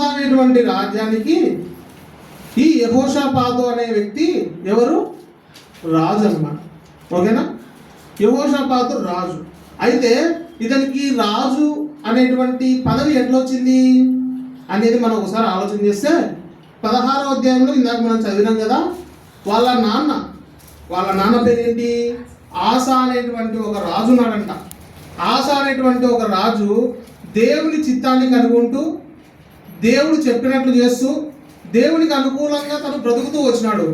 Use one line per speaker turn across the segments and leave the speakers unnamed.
అనేటువంటి రాజ్యానికి ఈ యెహోషాపాతు అనే వ్యక్తి ఎవరు? రాజు అన్నమాట. ఓకేనా? యెహోషాపాతు రాజు. అయితే ఇతనికి రాజు అనేటువంటి పదవి ఎట్లొచ్చింది అనేది మనం ఒకసారి ఆలోచన చేస్తే 16వ అధ్యాయంలో ఇందాక మనం చదివినాం కదా, వాళ్ళ నాన్న పేరు ఏంటి? ఆసా అనేటువంటి ఒక రాజు ఉన్నాడంట. ఆసా అనేటువంటి ఒక రాజు దేవుని చిత్తాన్ని కనుగొంటూ దేవుడు చెప్పినట్లు చేస్తూ దేవునికి అనుకూలంగా తను బ్రతుకుతూ వచ్చినాడు.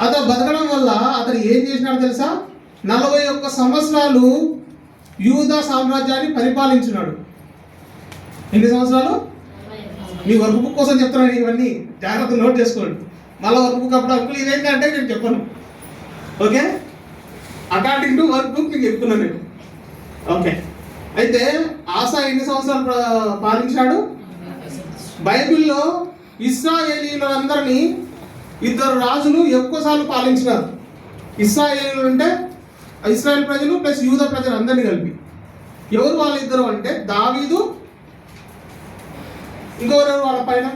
అతను బతకడం వల్ల అతను ఏం చేసినాడు తెలుసా? 41 సంవత్సరాలు యూదా సామ్రాజ్యాన్ని పరిపాలించినాడు. ఎన్ని సంవత్సరాలు? మీ వర్క్ బుక్ కోసం చెప్తున్నాను, ఇవన్నీ జాగ్రత్త నోట్ చేసుకోండి. మళ్ళీ వర్క్ బుక్ అప్పుడు అంకులు ఇదేంటంటే నేను చెప్పను. Okay, according to work book మీకు చెప్తున్నాను నేను. ఓకే, అయితే ఆసా ఎన్ని సంవత్సరాలు పాలించాడు? బైబిల్లో ఇశ్రాయేలీలందరినీ 2 రాజులు ఎక్కువసార్లు పాలించినారు. ఇశ్రాయేలీలు అంటే ఇశ్రాయేల్ ప్రజలు ప్లస్ యూదా ప్రజలు అందరినీ కలిపి. ఎవరు వాళ్ళిద్దరు అంటే దావీదు, ఇంకొకరు వాళ్ళ పైన.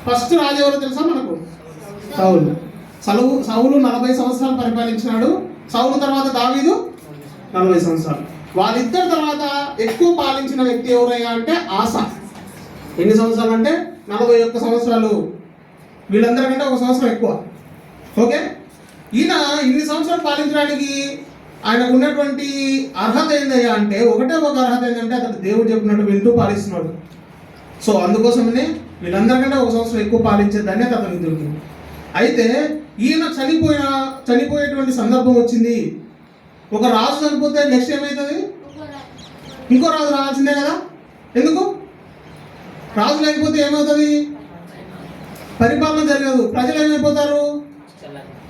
ఫస్ట్ రాజు ఎవరు తెలుసా మనకు? సౌలు 40 సంవత్సరాలు పరిపాలించినాడు. సౌలు తర్వాత దావీదు 40 సంవత్సరాలు. వాళ్ళిద్దరి తర్వాత ఎక్కువ పాలించిన వ్యక్తి ఎవరయ్యా అంటే ఆసా. ఎన్ని సంవత్సరాలు అంటే 41 సంవత్సరాలు. వీళ్ళందరికంటే 1 సంవత్సరం ఎక్కువ. ఓకే, ఈయన ఇన్ని సంవత్సరాలు పాలించడానికి ఆయనకు ఉన్నటువంటి అర్హత ఏందయ్యా అంటే ఒకటే ఒక అర్హత ఏంటంటే అతను దేవుడు చెప్పినట్టు వింటూ పాలిస్తున్నాడు. సో అందుకోసమనే వీళ్ళందరికంటే 1 సంవత్సరం ఎక్కువ పాలించే ధన్యత అతనికి దొరికింది. అయితే ఈయన చనిపోయేటువంటి సందర్భం వచ్చింది. ఒక రాజు చనిపోతే నెక్స్ట్ ఏమవుతుంది? ఇంకో రాజు రావాల్సిందే కదా. ఎందుకు? రాజు లేకపోతే ఏమవుతుంది? పరిపాలన జరగదు. ప్రజలు ఏమైపోతారు?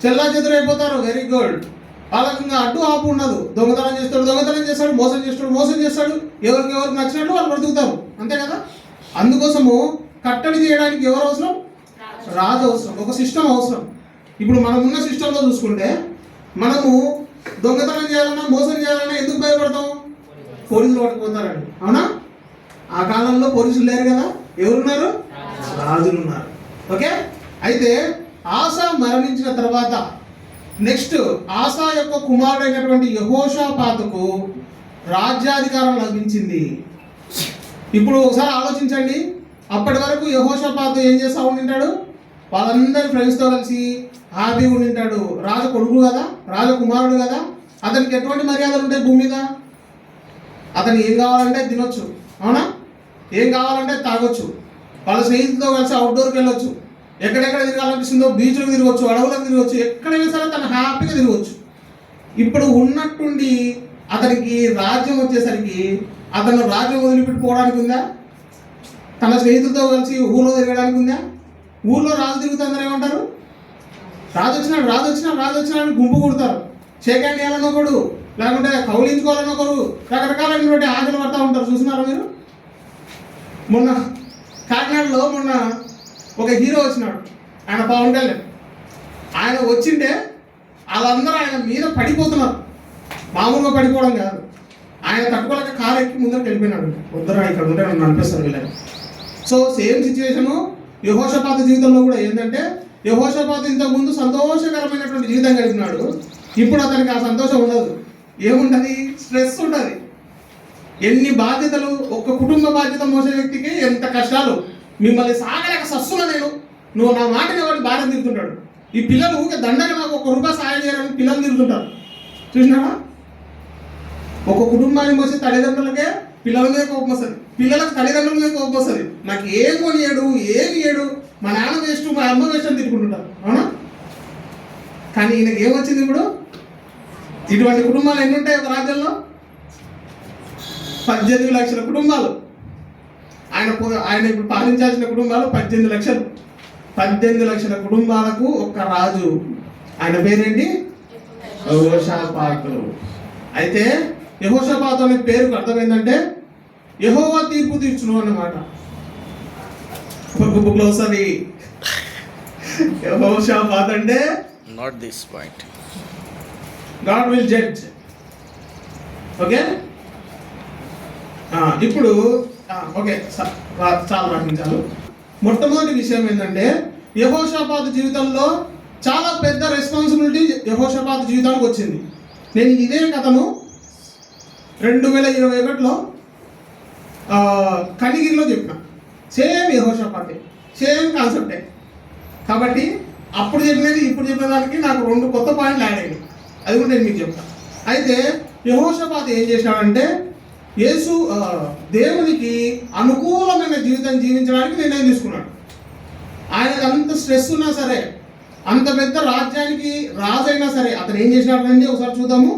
చెల్లా చెదురైపోతారు. Very good. వాళ్ళకి ఇంకా అడ్డు ఆపు ఉండదు. దొంగతనం చేస్తాడు, మోసం చేస్తాడు. ఎవరికి నచ్చినట్లు వాళ్ళు బ్రతుకుతారు. అంతే కదా. అందుకోసము కట్టడి చేయడానికి ఎవరు అవసరం? రాజు అవసరం, ఒక సిస్టమ్ అవసరం. ఇప్పుడు మనం ఉన్న సిస్టంలో చూసుకుంటే మనము దొంగతనం చేయాలన్నా మోసం చేయాలన్నా ఎందుకు భయపడతాం? పోలీసులు పట్టుకుపోతారండి. అవునా? ఆ కాలంలో పోలీసులు లేరు కదా. ఎవరున్నారు? రాజులు ఉన్నారు. ఓకే, అయితే ఆసా మరణించిన తర్వాత నెక్స్ట్ ఆసా యొక్క కుమారుడైనటువంటి యెహోషాపాతుకు రాజ్యాధికారం లభించింది. ఇప్పుడు ఒకసారి ఆలోచించండి. అప్పటి వరకు యెహోషాపాతు ఏం చేస్తూ ఉండింటాడు? వాళ్ళందరి ఫ్రెండ్స్తో కలిసి హ్యాపీగా ఉండింటాడు. రాజు కొడుకు కదా, రాజకుమారుడు కదా. అతనికి ఎటువంటి మర్యాదలు ఉంటాయి భూమి మీద? అతను ఏం కావాలంటే తినొచ్చు. అవునా? ఏం కావాలంటే తాగొచ్చు. వాళ్ళ స్నేహితులతో కలిసి అవుట్డోర్కి వెళ్ళొచ్చు. ఎక్కడెక్కడ తిరగాలనిపిస్తుందో బీచ్లకు తిరగవచ్చు, అడవులకు తిరగవచ్చు, ఎక్కడైనా సరే తను హ్యాపీగా తిరగవచ్చు. ఇప్పుడు ఉన్నట్టుండి అతనికి రాజ్యం వచ్చేసరికి అతను రాజ్యం వదిలిపెట్టుకోవడానికి ఉందా? తన స్నేహితులతో కలిసి ఊళ్ళో తిరగడానికి ఉందా? ఊళ్ళో రాజు తిరుగుతూ అందరూ ఏమంటారు? రాజు వచ్చినాడు గుంపు కుడతారు. షేక్ హ్యాండ్ చేయాలని ఒకడు, లేకుంటే కౌలించుకోవాలని ఒకరు, రకరకాలైనటువంటి ఆశలు పడతా ఉంటారు. చూస్తున్నారా మీరు? మొన్న కాకినాడలో ఒక హీరో వచ్చినాడు. ఆయన పవన్ కళ్యాణ్. ఆయన వచ్చింటే వాళ్ళందరూ ఆయన మీద పడిపోతున్నారు. మామూలుగా పడిపోవడం కాదు, ఆయన తట్టుకోలేక కారు ఎక్కి ముందరకు వెళ్ళిపోయినాడు. వద్దరా ఇక్కడ ఉంటే నన్ను అనిపిస్తారు వీళ్ళని. సో సేమ్ సిచ్యువేషను యెహోషాపాతు జీవితంలో కూడా ఏంటంటే, యెహోషాపాతు ఇంతకుముందు సంతోషకరమైనటువంటి జీవితం గడిపినాడు. ఇప్పుడు అతనికి ఆ సంతోషం ఉండదు. ఏముంటుంది? స్ట్రెస్ ఉంటుంది. ఎన్ని బాధ్యతలు, ఒక కుటుంబ బాధ్యత మోసే వ్యక్తికి ఎంత కష్టాలు. మిమ్మల్ని సాగలేక సస్తున్నా నేను, నువ్వు నా మాటని వాడిని భార్య తిరుగుతుంటాడు. ఈ పిల్లలు ఊకే దండగా నాకు 1 రూపాయి సాయం చేయాలని పిల్లలు తిరుగుతుంటారు. చూసినావా? ఒక కుటుంబాన్ని మోసే తల్లిదండ్రులకే పిల్లల మీద కోపం వస్తుంది, పిల్లలకు తల్లిదండ్రుల మీద కోపం వస్తుంది. నాకు ఏం కొనియాడు, ఏమి ఇయ్యడు, మా నాన్న వేస్ట్, మా అమ్మ వేస్ట్ అని తిట్టుకుంటుంటారు. అవునా? కానీ ఈయనకి ఏమొచ్చింది ఇప్పుడు? ఇటువంటి కుటుంబాలు ఎన్ని ఉంటాయి ఒక రాజ్యంలో? 18 లక్షల కుటుంబాలు. ఆయన ఇప్పుడు పాలించాల్సిన కుటుంబాలు 18 లక్షలు. 18 లక్షల కుటుంబాలకు ఒక రాజు. ఆయన పేరేంటి? యెహోషాపాతు. అయితే యెహోషాపాతు అనే పేరుకు అర్థం ఏంటంటే యెహోవా తీర్పు తీర్చును అన్నమాట. బుక్లో వస్తుంది యెహోషాపాతు అంటే
not this point,
God will judge. Okay, ఇప్పుడు ఓకే చాలా రాకించాలు. మొట్టమొదటి విషయం ఏంటంటే యెహోషాపాతు జీవితంలో చాలా పెద్ద రెస్పాన్సిబిలిటీ యెహోషాపాతు జీవితానికి వచ్చింది. నేను ఇదే కథను 2021లో కనిగిరిలో చెప్పిన. సేమ్ యెహోషాపాతే, సేమ్ కాన్సెప్టే. కాబట్టి అప్పుడు చెప్పినది ఇప్పుడు చెప్పిన దానికి నాకు 2 కొత్త పాయింట్లు యాడ్ అయ్యాయి. అది కూడా నేను మీకు చెప్తాను. అయితే యెహోషాపాతు ఏం చేశాడంటే దేవునికి అనుకూలమైన జీవితం జీవించడానికి నిర్ణయం తీసుకున్నాడు. ఆయనకు అంత స్ట్రెస్ ఉన్నా సరే, అంత పెద్ద రాజ్యానికి రాజైనా సరే అతను ఏం చేసినాడండి ఒకసారి చూద్దాము.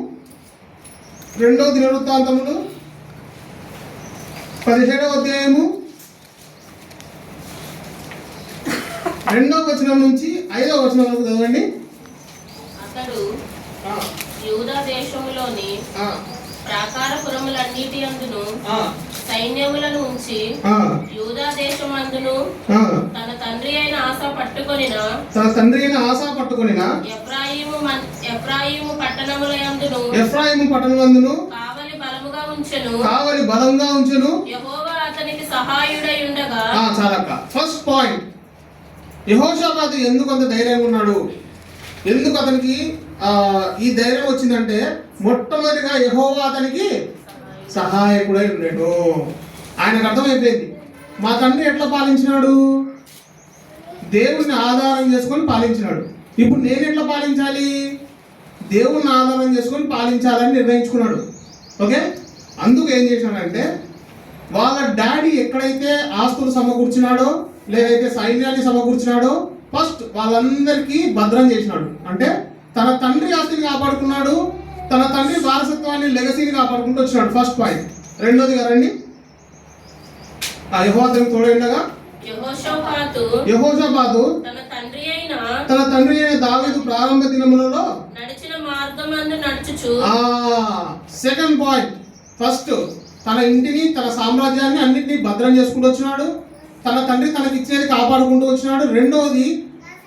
2వ దినవృత్తాంతములు 17వ అధ్యాయము 2వ వచనం నుంచి 5వ వచనం వరకు చదవండి.
అతడు యూదా దేశములోని ప్రాకారపురములన్నిటి అందును సైన్యములను ఉంచి యూదా దేశమందును తన తండ్రి అయిన ఆసా పట్టుకొనిన ఎఫ్రాయిము పట్టణములందును కావలి బలముగా ఉంచెను. యెహోవా అతనికి సహాయుడై ఉండగా.
చాలక్క. ఫస్ట్ పాయింట్, యెహోషాపాతు ఎందుకు అంత ధైర్యంగా ఉన్నాడు, ఎందుకు అతనికి ఈ ధైర్యం వచ్చిందంటే మొట్టమొదటిగా యెహోవా అతనికి సహాయకుడై ఉన్నాడు. ఆయనకు అర్థమైపోయింది, మా తండ్రి ఎట్లా పాలించినాడు, దేవుణ్ణి ఆధారం చేసుకొని పాలించినాడు. ఇప్పుడు నేను ఎట్లా పాలించాలి, దేవుణ్ణి ఆధారం చేసుకొని పాలించాలని నిర్ణయించుకున్నాడు. ఓకే, అందుకు ఏం చేసినాడంటే వాళ్ళ డాడీ ఎక్కడైతే ఆస్తులు సమకూర్చినాడో లేదైతే సైన్యాన్ని సమకూర్చినాడో ఫస్ట్ వాళ్ళందరికీ భద్రం చేసినాడు. అంటే తన తండ్రి ఆస్తిని కాపాడుకున్నాడు, తన తండ్రి వారసత్వాన్ని లెగసీని కాపాడుకుంటూ వచ్చినాడు. First point. రెండోది కదండి, యెహోవాకు తోడైండగా యెహోషాపాతు తన తండ్రి అయిన దావీదు ప్రారంభ దినములలో
నడిచిన మార్గమందు నడుచుచు.
సెకండ్ పాయింట్, ఫస్ట్ తన ఇంటిని తన సామ్రాజ్యాన్ని అన్నింటినీ భద్రం చేసుకుంటూ వచ్చినాడు, తన తండ్రి తనకి ఇచ్చేది కాపాడుకుంటూ వచ్చినాడు. రెండోది,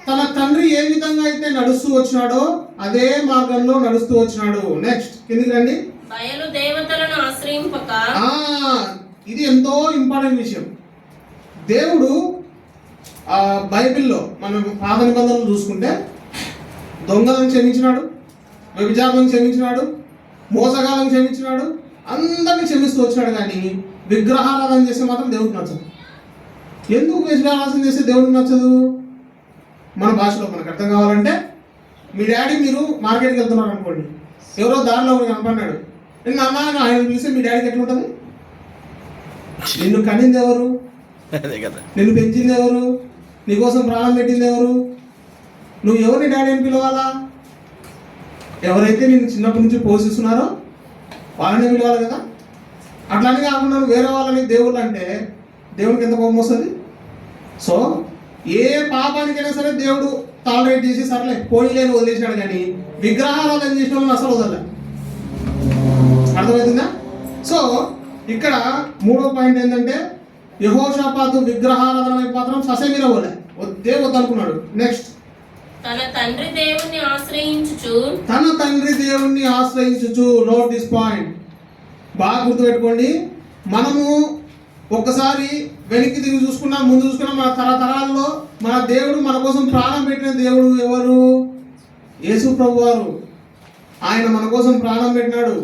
తన తండ్రి ఏ విధంగా అయితే నడుస్తూ వచ్చినాడో అదే మార్గంలో నడుస్తూ వచ్చినాడు. నెక్స్ట్ కిందికి రండి.
బయలు దేవతలను ఆశ్రయింపక.
ఇది ఎంతో ఇంపార్టెంట్ విషయం. దేవుడు బైబిల్లో మనం పాత నిబంధనలు చూసుకుంటే దొంగలను క్షమించినాడు, వ్యభిచారులను క్షమించినాడు, మోసగాలను క్షమించినాడు, అందరినీ క్షమిస్తూ వచ్చినాడు. కానీ విగ్రహారాధన చేస్తే మాత్రం దేవుడికి నచ్చదు. ఎందుకు విగ్రహారాధన చేస్తే దేవుడికి నచ్చదు? మన భాషలో మనకు అర్థం కావాలంటే, మీ డాడీ మీరు మార్కెట్కి వెళ్తున్నారు అనుకోండి, ఎవరో దారిలో కనపడినాడు, నిన్ను అన్నా ఆయన పిలిస్తే మీ డాడీకి ఎట్లుంటుంది? నిన్ను కనింది ఎవరు, నిన్ను పెంచింది ఎవరు, నీకోసం ప్రాణం పెట్టింది ఎవరు? నువ్వు ఎవరిని డాడీ అని పిలవాలా? ఎవరైతే నిన్ను చిన్నప్పటి నుంచి పోషిస్తున్నారో వాళ్ళని పిలవాలి కదా. అట్లానే కాకుండా వేరే వాళ్ళని దేవుళ్ళు అంటే దేవుడికి ఎంత కోపం వస్తుంది. సో ఏ పాపానికైనా సరే దేవుడు టాలరేట్ చేసి సర్లే పోనీలేని వదిలేసినాడు, కానీ విగ్రహారాధన చేసిన వాళ్ళని అసలు వదలలే. అర్థమవుతుందా? సో ఇక్కడ 3వ పాయింట్ ఏంటంటే యెహోషాపాతు విగ్రహారాధన వైపు మాత్రం ససేమిర పోలే, వద్దనుకున్నాడు. నెక్స్ట్,
తన తండ్రి దేవుణ్ణి ఆశ్రయించుచు. నోట్ దిస్ పాయింట్, బాగా గుర్తుపెట్టుకోండి. మనము ఒక్కసారి వెనక్కి తిరిగి చూసుకున్నా, ముందు చూసుకున్నా, మన తరతరాల్లో మన దేవుడు మన కోసం ప్రాణం పెట్టిన దేవుడు ఎవరు? యేసు ప్రభు వారు. ఆయన మన కోసం ప్రాణం పెట్టినాడు,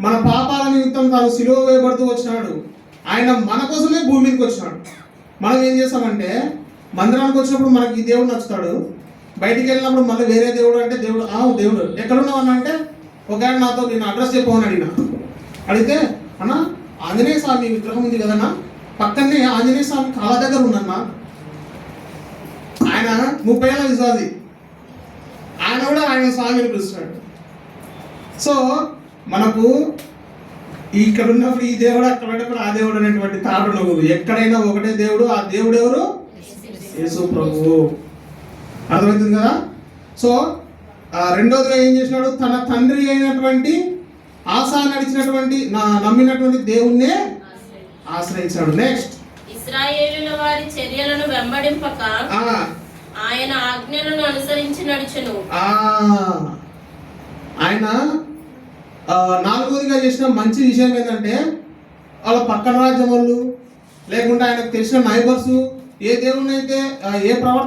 మన పాపాల నిమిత్తం తాను సిలువ వేయబడుతూ వచ్చినాడు. ఆయన మన కోసమే భూమి మీదకి వచ్చినాడు. మనం ఏం చేస్తామంటే మందిరానికి వచ్చినప్పుడు మనకి ఈ దేవుడు నచ్చుతాడు, బయటికి వెళ్ళినప్పుడు మళ్ళీ వేరే దేవుడు అంటే దేవుడు దేవుడు ఎక్కడున్నావు అన్న అంటే ఒక ఆయన నాతో నేను అడ్రస్ చెప్పమని అడిగితే అన్న ఆంజనేయ స్వామి విగ్రహం ఉంది కదన్నా, పక్కనే ఆంజనేయ స్వామి కాళ్ళ దగ్గర ఉన్నన్నా. ఆయన 30 ఏళ్ళ విశ్వాసి, ఆయన కూడా ఆయన స్వామిని పిలుస్తున్నాడు. సో మనకు ఇక్కడ ఉన్నప్పుడు ఈ దేవుడు, అక్కడ ఉన్నప్పుడు ఆ దేవుడు అనేటువంటి తాడు ఉండదు. ఎక్కడైనా ఒకటే దేవుడు, ఆ దేవుడు ఎవరు? యేసు ప్రభువు. అర్థమవుతుంది కదా. సో రెండోదిగా ఏం చేసినాడు, తన తండ్రి అయినటువంటి ఆసా నడిచినటువంటి నమ్మినటువంటి దేవుణ్ణే ఆశ్రయించాడు. నెక్స్ట్, ఇశ్రాయేలుల వారి చర్యలను వెంబడింపక ఆయన ఆజ్ఞలను అనుసరించి నడుచును.
ఆయన 4వదిగా చేసిన మంచి విషయం ఏంటంటే వాళ్ళ పక్కన రాజ్యం వాళ్ళు లేకుంటే ఆయనకు తెలిసిన నైబర్స్
ఏ దేవుడిని అయితే ఏ ప్రవర్తన